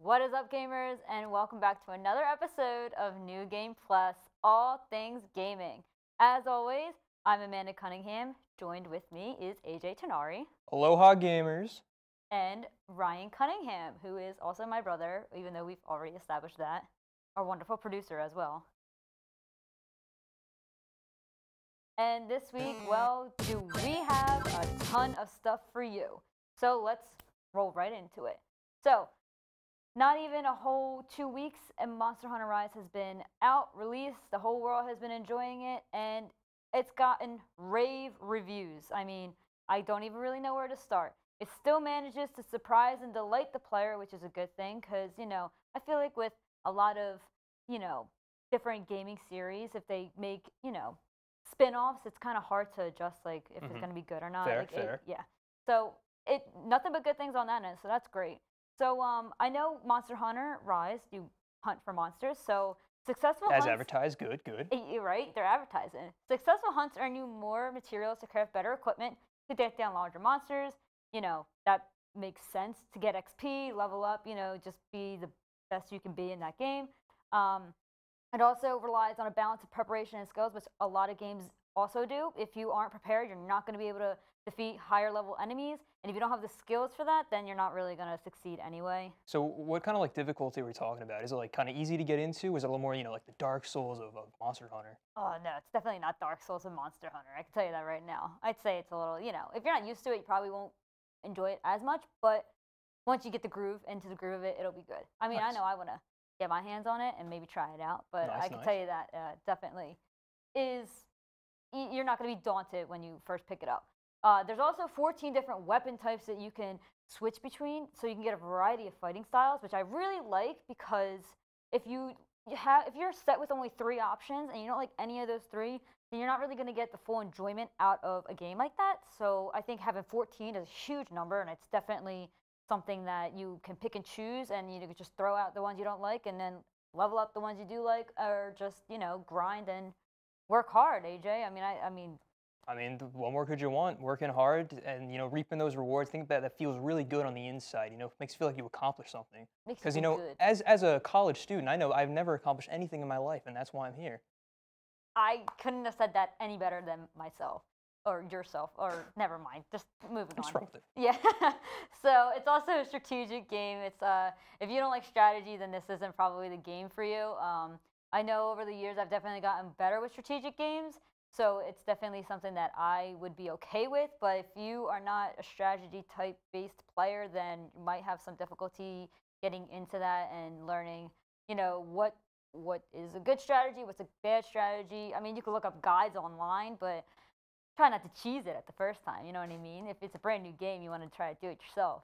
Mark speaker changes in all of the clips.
Speaker 1: What is up, gamers, and welcome back to another episode of New Game Plus, all things gaming. As always, I'm Amanda Cunningham. Joined with me is AJ Tenari
Speaker 2: Aloha gamers.
Speaker 1: and Ryan Cunningham, who is also my brother, even though we've already established that, our wonderful producer as well. And this week, well, do we have a ton of stuff for you? So let's roll right into it. So, not even a whole 2 weeks, and Monster Hunter Rise has been out, released. The whole world has been enjoying it, and it's gotten rave reviews. I mean, I don't even really know where to start. It still manages to surprise and delight the player, which is a good thing, because, I feel like with a lot of, you know, different gaming series, if they make, spin-offs, it's kind of hard to adjust, like, if it's going to be good or not.
Speaker 2: Fair,
Speaker 1: like,
Speaker 2: fair.
Speaker 1: yeah. So, nothing but good things on that end, so that's great. So I know Monster Hunter Rise, you hunt for monsters. So successful
Speaker 2: As
Speaker 1: hunts,
Speaker 2: advertised, good.
Speaker 1: you're right, they're advertising. Successful hunts earn you more materials to craft better equipment to take down larger monsters. That makes sense to get XP, level up. Just be the best you can be in that game. It also relies on a balance of preparation and skills, which a lot of games also do. If you aren't prepared, you're not going to be able to defeat higher level enemies. And if you don't have the skills for that, then you're not really going to succeed anyway.
Speaker 2: So what kind of like difficulty are we talking about? Is it like kind of easy to get into? Is it a little more, like the Dark Souls of Monster Hunter?
Speaker 1: Oh, no, it's definitely not Dark Souls and Monster Hunter. I can tell you that right now. I'd say it's a little, if you're not used to it, you probably won't enjoy it as much. But once you get into the groove of it, it'll be good. I mean,
Speaker 2: Nice.
Speaker 1: I know I want to get my hands on it and maybe try it out. But
Speaker 2: Nice,
Speaker 1: I can
Speaker 2: nice.
Speaker 1: tell you that definitely is, you're not going to be daunted when you first pick it up. There's also 14 different weapon types that you can switch between, so you can get a variety of fighting styles, which I really like because if you're set with only 3 options and you don't like any of those 3, then you're not really going to get the full enjoyment out of a game like that. So I think having 14 is a huge number, and it's definitely something that you can pick and choose, and you can just throw out the ones you don't like and then level up the ones you do like, or just grind and work hard. AJ,
Speaker 2: I mean, what more could you want? Working hard and reaping those rewards. I think that feels really good on the inside. Makes you feel like you accomplished something.
Speaker 1: makes
Speaker 2: Because
Speaker 1: you feel good.
Speaker 2: as a college student, I know I've never accomplished anything in my life, and that's why I'm here.
Speaker 1: I couldn't have said that any better than myself or yourself, or never mind. Just moving
Speaker 2: What's
Speaker 1: on.
Speaker 2: wrong with it?
Speaker 1: Yeah. So it's also a strategic game. It's if you don't like strategy, then this isn't probably the game for you. I know over the years I've definitely gotten better with strategic games, so it's definitely something that I would be okay with. But if you are not a strategy type based player, then you might have some difficulty getting into that and learning, what is a good strategy, what's a bad strategy. I mean, you can look up guides online, but try not to cheese it at the first time. You know what I mean? If it's a brand new game, you want to try to do it yourself.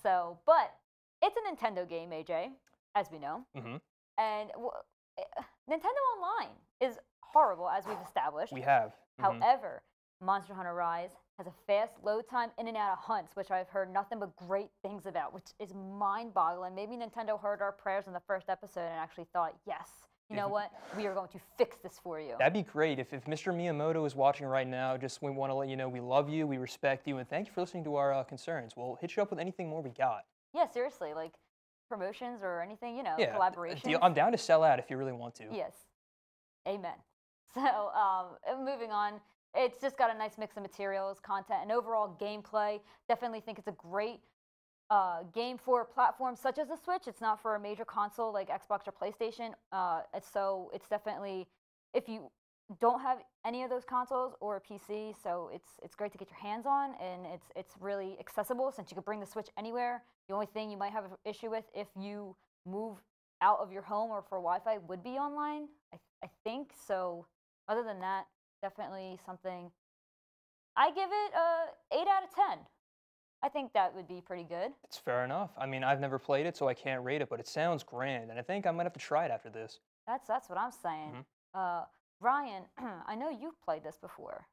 Speaker 1: So, but it's a Nintendo game, AJ, as we know. And Nintendo Online is horrible, as we've established.
Speaker 2: We have.
Speaker 1: However, Monster Hunter Rise has a fast load time in and out of hunts, which I've heard nothing but great things about, which is mind-boggling. Maybe Nintendo heard our prayers in the first episode and actually thought, yes, you know what? We are going to fix this for you.
Speaker 2: That'd be great. If Mr. Miyamoto is watching right now, we want to let you know we love you, we respect you, and thank you for listening to our concerns. We'll hit you up with anything more we got.
Speaker 1: Yeah, seriously, like promotions or anything,
Speaker 2: Yeah,
Speaker 1: collaborations.
Speaker 2: I'm down to sell out if you really want to.
Speaker 1: Yes. Amen. So, moving on, it's just got a nice mix of materials, content, and overall gameplay. Definitely think it's a great game for platforms such as the Switch. It's not for a major console like Xbox or PlayStation. So it's definitely, if you don't have any of those consoles or a PC, so it's great to get your hands on, and it's really accessible since you can bring the Switch anywhere. The only thing you might have an issue with if you move out of your home or for Wi-Fi would be online. I think so. Other than that, definitely something. I give it a 8 out of 10. I think that would be pretty good.
Speaker 2: It's fair enough. I mean, I've never played it, so I can't rate it, but it sounds grand, and I think I might have to try it after this.
Speaker 1: That's what I'm saying. Ryan, I know you've played this before.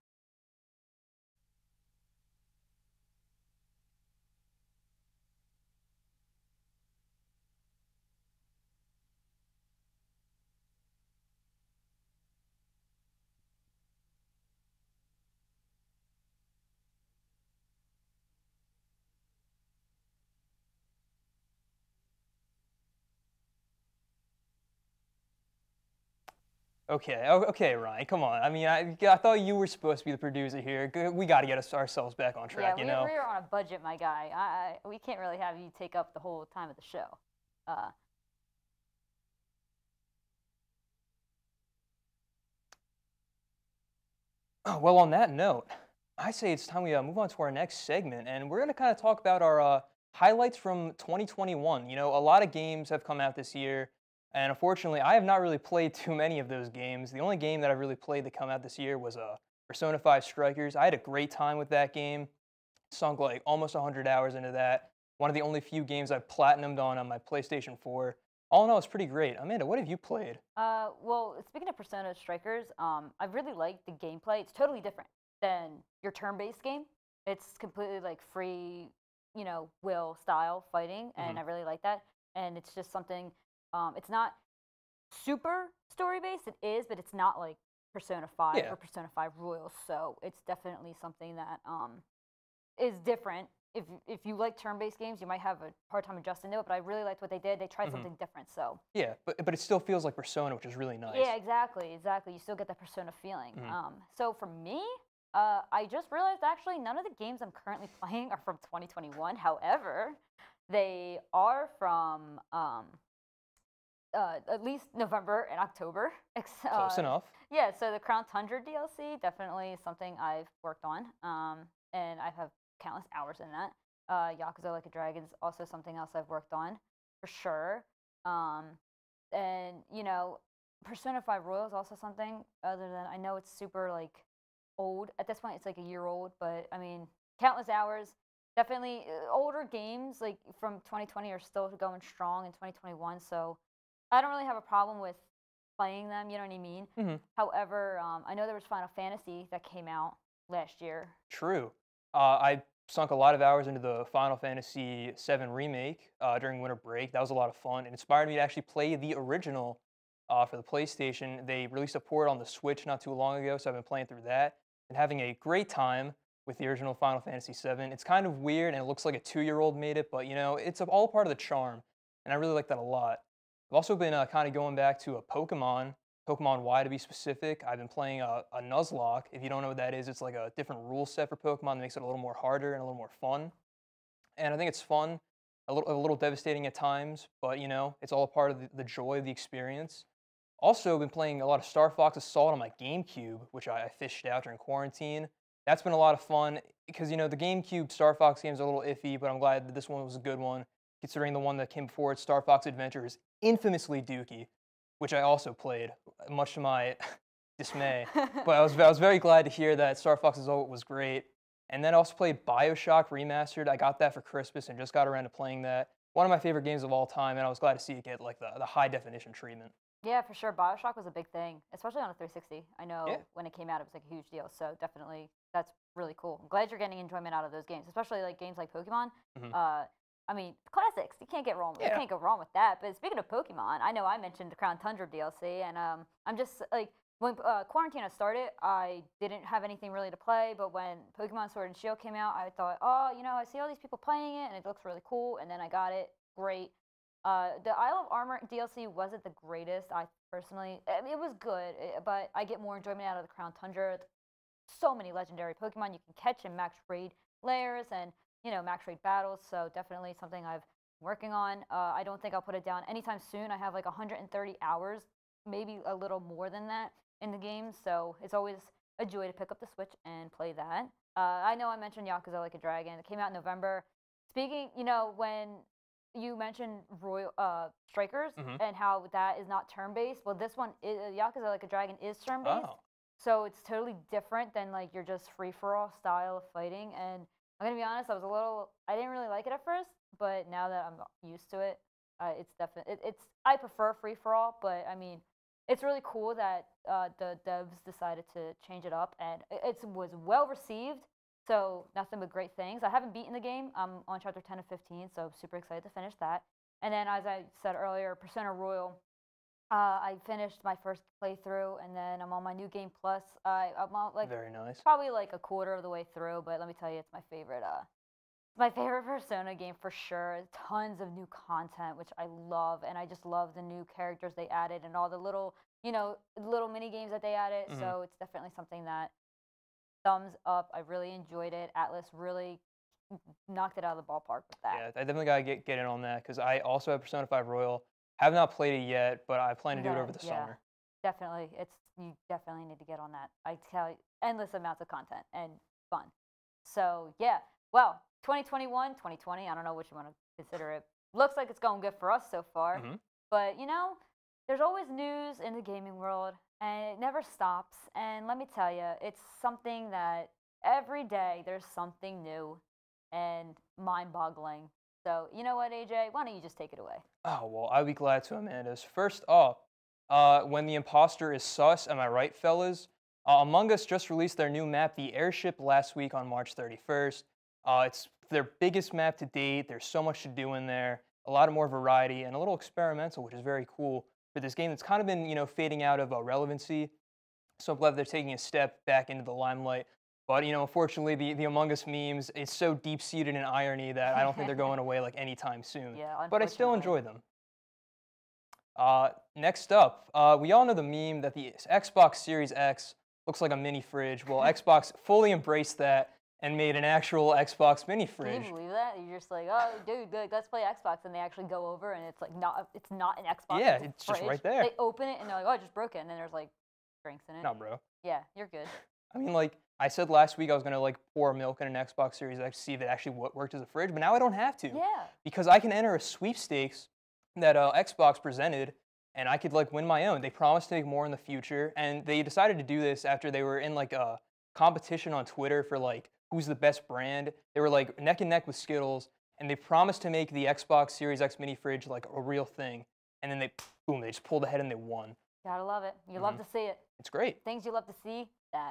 Speaker 2: Okay, Ryan, come on. I mean, I thought you were supposed to be the producer here. We got to get ourselves back on
Speaker 1: Yeah,
Speaker 2: track, you
Speaker 1: we
Speaker 2: know?
Speaker 1: we're on a budget, my guy. We can't really have you take up the whole time of the show. Uh,
Speaker 2: Oh, well, on that note, I say it's time we move on to our next segment, and we're going to kind of talk about our highlights from 2021. You know, a lot of games have come out this year, and unfortunately, I have not really played too many of those games. The only game that I really played that come out this year was Persona 5 Strikers. I had a great time with that game, sunk like almost 100 hours into that. One of the only few games I've platinumed on my PlayStation 4. All in all, it's pretty great. Amanda, what have you played?
Speaker 1: well, speaking of Persona Strikers, I really like the gameplay. It's totally different than your turn-based game. It's completely like free, will style fighting,
Speaker 2: Hmm.
Speaker 1: and I really like that. And it's just something. It's not super story-based. It is, but it's not like Persona 5
Speaker 2: Yeah.
Speaker 1: or Persona 5 Royal. So it's definitely something that is different. If you like turn-based games, you might have a hard time adjusting to it. But I really liked what they did. They tried
Speaker 2: Hmm.
Speaker 1: something different. So
Speaker 2: Yeah, but it still feels like Persona, which is really nice.
Speaker 1: yeah, exactly. You still get that Persona feeling.
Speaker 2: Mhm.
Speaker 1: So for me, I just realized actually none of the games I'm currently playing are from 2021. However, they are from at least November and October.
Speaker 2: Close enough.
Speaker 1: Yeah, so the Crown Tundra DLC definitely something I've worked on, and I have countless hours in that. Yakuza Like a Dragon is also something else I've worked on for sure. Um, and Persona 5 Royal is also something other than I know it's super like old at this point. It's like a year old, but I mean countless hours. Definitely older games like from 2020 are still going strong in 2021. So I don't really have a problem with playing them. You know what I mean?
Speaker 2: Mhm.
Speaker 1: However, I know there was Final Fantasy that came out last year.
Speaker 2: True. I sunk a lot of hours into the Final Fantasy VII remake during winter break. That was a lot of fun. It inspired me to actually play the original for the PlayStation. They released a port on the Switch not too long ago, so I've been playing through that and having a great time with the original Final Fantasy VII. It's kind of weird and it looks like a 2-year-old made it, but you know, it's all part of the charm, and I really like that a lot. I've also been kind of going back to a Pokemon Y to be specific. I've been playing a Nuzlocke. If you don't know what that is, it's like a different rule set for Pokemon that makes it a little more harder and a little more fun. And I think it's fun, a little devastating at times, but you know, it's all a part of the joy of the experience. Also, been playing a lot of Star Fox Assault on my GameCube, which I fished out during quarantine. That's been a lot of fun because you know the GameCube Star Fox games are a little iffy, but I'm glad that this one was a good one, considering the one that came before it, Star Fox Adventure, is infamously dookie, which I also played, much to my dismay. But I was very glad to hear that Star Fox Assault was great. And then I also played BioShock Remastered. I got that for Christmas and just got around to playing that. One of my favorite games of all time, and I was glad to see it get like the high definition treatment.
Speaker 1: Yeah, for sure. BioShock was a big thing, especially on a 360. I
Speaker 2: Yeah.
Speaker 1: know when it came out, it was like a huge deal. So definitely, that's really cool. I'm glad you're getting enjoyment out of those games, especially like games like Pokemon.
Speaker 2: Hmm.
Speaker 1: Uh, I mean, classics. You can't get wrong. You
Speaker 2: Yeah.
Speaker 1: can't go wrong with that. But speaking of Pokemon, I know I mentioned the Crown Tundra DLC, and I'm just like when quarantine had started, I didn't have anything really to play. But when Pokemon Sword and Shield came out, I thought, oh, I see all these people playing it, and it looks really cool. And then I got it. Great. The Isle of Armor DLC wasn't the greatest. I personally, I mean, it was good, but I get more enjoyment out of the Crown Tundra. So many legendary Pokemon you can catch in max raid layers and max raid battles. So definitely something I've been working on. I don't think I'll put it down anytime soon. I have like 130 hours, maybe a little more than that in the game. So it's always a joy to pick up the Switch and play that. I know I mentioned Yakuza Like a Dragon. It came out in November. Speaking, when you mentioned Royal Strikers
Speaker 2: Hmm.
Speaker 1: and how that is not turn based. Well, this one, Yakuza Like a Dragon, is turn based,
Speaker 2: Oh.
Speaker 1: so it's totally different than like your just free for all style of fighting. And I'm gonna be honest, I didn't really like it at first, but now that I'm used to it, it's definitely it's I prefer free for all, but I mean, it's really cool that the devs decided to change it up, and it was well received. So nothing but great things. I haven't beaten the game. I'm on chapter 10 of 15, so super excited to finish that. And then, as I said earlier, Persona Royal. I finished my first playthrough, and then I'm on my New Game Plus. I'm on, like
Speaker 2: Very nice.
Speaker 1: probably like a quarter of the way through, but let me tell you, it's my favorite. My favorite Persona game for sure. Tons of new content, which I love, and I just love the new characters they added and all the little little mini games that they added.
Speaker 2: Mhm.
Speaker 1: So it's definitely something that thumbs up. I really enjoyed it. Atlas really knocked it out of the ballpark with that.
Speaker 2: Yeah, I definitely gotta get in on that because I also have Persona 5 Royal. Have not played it yet, but I plan to
Speaker 1: You
Speaker 2: do it
Speaker 1: gotta,
Speaker 2: over the
Speaker 1: yeah,
Speaker 2: summer.
Speaker 1: definitely. You definitely need to get on that. I tell you, endless amounts of content and fun. So yeah, well, 2021, 2020. I don't know what you want to consider it. Looks like it's going good for us so far,
Speaker 2: Mhm.
Speaker 1: but there's always news in the gaming world, and it never stops. And let me tell you, it's something that every day there's something new and mind-boggling. So you know what, AJ? Why don't you just take it away?
Speaker 2: Oh, well, I'd be glad to, Amanda's. First off, when the imposter is sus, am I right, fellas? Among Us just released their new map, The Airship, last week on March 31st. It's their biggest map to date. There's so much to do in there, a lot of more variety, and a little experimental, which is very cool for this game that's kind of been, fading out of relevancy. So I'm glad they're taking a step back into the limelight. But unfortunately, the Among Us memes, it's so deep seated in irony that I don't think they're going away like anytime soon.
Speaker 1: Yeah,
Speaker 2: But I still
Speaker 1: unfortunately.
Speaker 2: enjoy them. Next up, we all know the meme that the Xbox Series X looks like a mini fridge. Well, Xbox fully embraced that and made an actual Xbox mini
Speaker 1: Can you
Speaker 2: fridge.
Speaker 1: believe that? You're just like, oh, dude, let's play Xbox, and they actually go over, and it's like it's not an Xbox.
Speaker 2: Yeah,
Speaker 1: It's a
Speaker 2: it's just
Speaker 1: fridge.
Speaker 2: right there.
Speaker 1: They open it, and they're like, oh, I just broke it, and then there's like drinks in it.
Speaker 2: No, bro.
Speaker 1: Yeah, you're good.
Speaker 2: I mean, like I said last week, I was gonna pour milk in an Xbox Series X to see if it actually worked as a fridge, but now I don't have to
Speaker 1: Yeah.
Speaker 2: because I can enter a sweepstakes that Xbox presented, and I could win my own. They promised to make more in the future, and they decided to do this after they were in a competition on Twitter for who's the best brand. They were neck and neck with Skittles, and they promised to make the Xbox Series X mini fridge a real thing, and then they just pulled ahead and they won.
Speaker 1: Gotta love it. You love to see it.
Speaker 2: It's great.
Speaker 1: Things you love to see.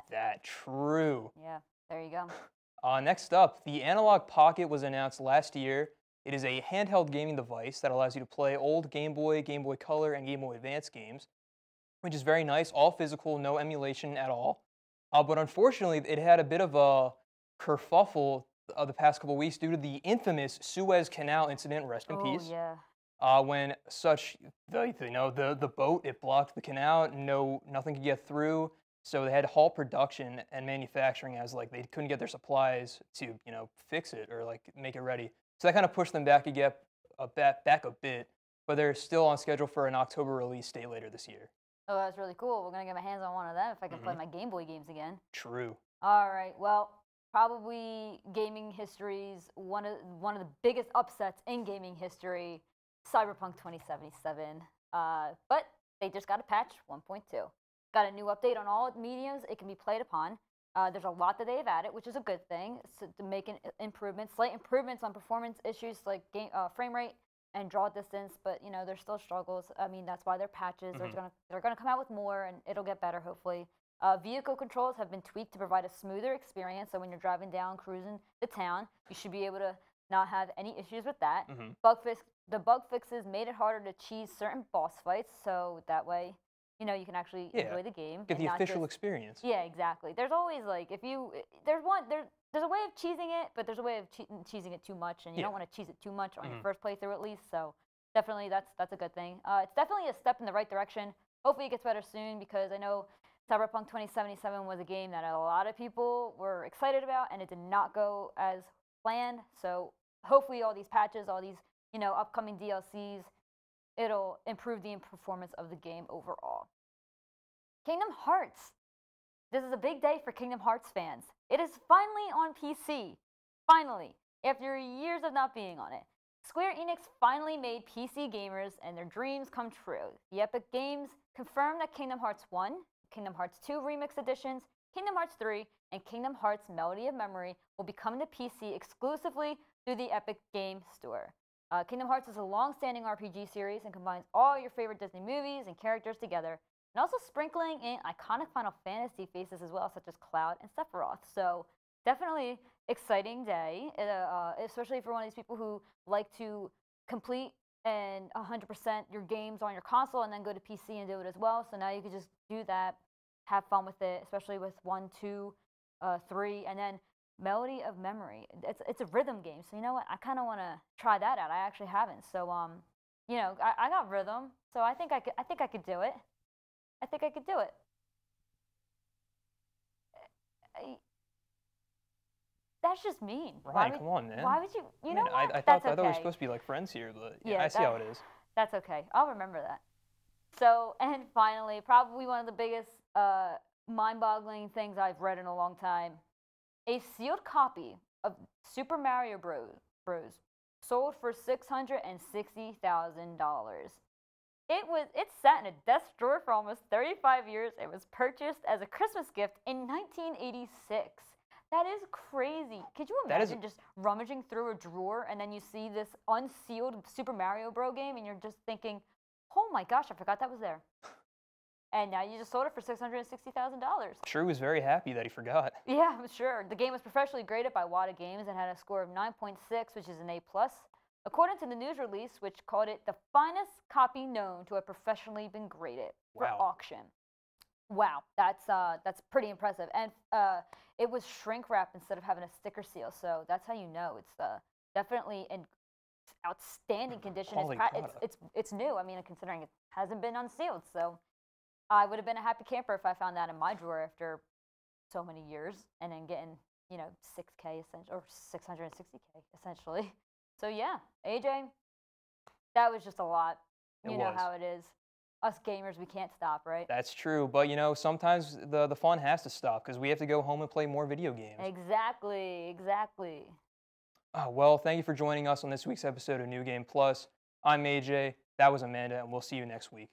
Speaker 2: That true.
Speaker 1: Yeah. There you go.
Speaker 2: Next up, the Analog Pocket was announced last year. It is a handheld gaming device that allows you to play old Game Boy, Game Boy Color, and Game Boy Advance games, which is very nice, all physical, no emulation at all. But unfortunately, it had a bit of a kerfuffle of the past couple weeks due to the infamous Suez Canal incident. Rest in
Speaker 1: Oh
Speaker 2: peace.
Speaker 1: yeah.
Speaker 2: When the boat, it blocked the canal, nothing could get through, so they had to halt production and manufacturing as they couldn't get their supplies to fix it or make it ready. So that kind of pushed them back back a bit, but they're still on schedule for an October release date later this year.
Speaker 1: Oh, that's really cool. We're gonna get my hands on one of them if I can play
Speaker 2: Mhm.
Speaker 1: my Game Boy games again.
Speaker 2: True.
Speaker 1: All right. Well, probably gaming history's one of the biggest upsets in gaming history, Cyberpunk 2077. But they just got a patch 1.2. Got a new update on all mediums it can be played upon. There's a lot that they've added, which is a good thing. So to make improvements, slight improvements on performance issues like frame rate and draw distance, but there's still struggles. I mean, that's why they're patches.
Speaker 2: Mhm.
Speaker 1: They're gonna come out with more, and it'll get better hopefully. Vehicle controls have been tweaked to provide a smoother experience. So when you're driving down, cruising the town, you should be able to not have any issues with that.
Speaker 2: Mhm.
Speaker 1: The bug fixes made it harder to cheese certain boss fights, so that way, you can actually
Speaker 2: Yeah.
Speaker 1: enjoy the game
Speaker 2: Get
Speaker 1: and
Speaker 2: the
Speaker 1: not
Speaker 2: official
Speaker 1: just.
Speaker 2: experience.
Speaker 1: Yeah, exactly. There's always if you there's a way of cheesing it, but there's a way of cheesing it too much, and you
Speaker 2: Yeah.
Speaker 1: don't want to cheese it too much on your
Speaker 2: Mhm.
Speaker 1: first playthrough at least. So definitely that's a good thing. It's definitely a step in the right direction. Hopefully it gets better soon because I know Cyberpunk 2077 was a game that a lot of people were excited about, and it did not go as planned. So hopefully all these patches, all these upcoming DLCs, it'll improve the performance of the game overall. Kingdom Hearts. This is a big day for Kingdom Hearts fans. It is finally on PC. Finally, after years of not being on it. Square Enix finally made PC gamers and their dreams come true. The Epic Games confirmed that Kingdom Hearts 1, Kingdom Hearts 2 Remix Editions, Kingdom Hearts 3, and Kingdom Hearts Melody of Memory will be coming to PC exclusively through the Epic Game Store. Kingdom Hearts is a long-standing RPG series and combines all your favorite Disney movies and characters together, and also sprinkling in iconic Final Fantasy faces as well, such as Cloud and Sephiroth. So definitely exciting day, especially for one of these people who like to complete and 100% your games on your console and then go to PC and do it as well. So now you can just do that, have fun with it, especially with 1, 2, 3, and then Melody of Memory. It's a rhythm game, so you know what? I kind of want to try that out. I actually haven't, so I got rhythm, so I think I could do it. I think I could do it. I- That's just mean.
Speaker 2: Ryan, come on, man.
Speaker 1: Why would you? You
Speaker 2: I
Speaker 1: know
Speaker 2: mean,
Speaker 1: what?
Speaker 2: I
Speaker 1: That's
Speaker 2: thought we were
Speaker 1: okay.
Speaker 2: supposed to be like friends here, but yeah,
Speaker 1: Yeah,
Speaker 2: I see how it is.
Speaker 1: That's okay. I'll remember that. So, and finally, probably one of the biggest mind-boggling things I've read in a long time: a sealed copy of Super Mario Bros. Sold for $660,000. It sat in a desk drawer for almost 35 years. It was purchased as a Christmas gift in 1986. That is crazy. Could you imagine just rummaging through a drawer and then you see this unsealed Super Mario Bros. Game and you're just thinking, oh my gosh, I forgot that was there. And now you just sold it for $660,000.
Speaker 2: Sure was very happy that he forgot.
Speaker 1: Yeah, I'm sure. The game was professionally graded by Wada Games and had a score of 9.6, which is an A+. According to the news release, which called it the finest copy known to have professionally been graded for auction. Wow, that's pretty impressive. And it was shrink wrap instead of having a sticker seal, so that's how you know it's definitely in outstanding condition. It's new. I mean, considering it hasn't been unsealed, so I would have been a happy camper if I found that in my drawer after so many years, and then getting 6K essentially, or 660K essentially. So yeah, AJ, that was just a lot. You know how it is. Us gamers, we can't stop, right?
Speaker 2: That's true, but sometimes the fun has to stop because we have to go home and play more video games.
Speaker 1: Exactly.
Speaker 2: Well, thank you for joining us on this week's episode of New Game Plus. I'm AJ, that was Amanda, and we'll see you next week.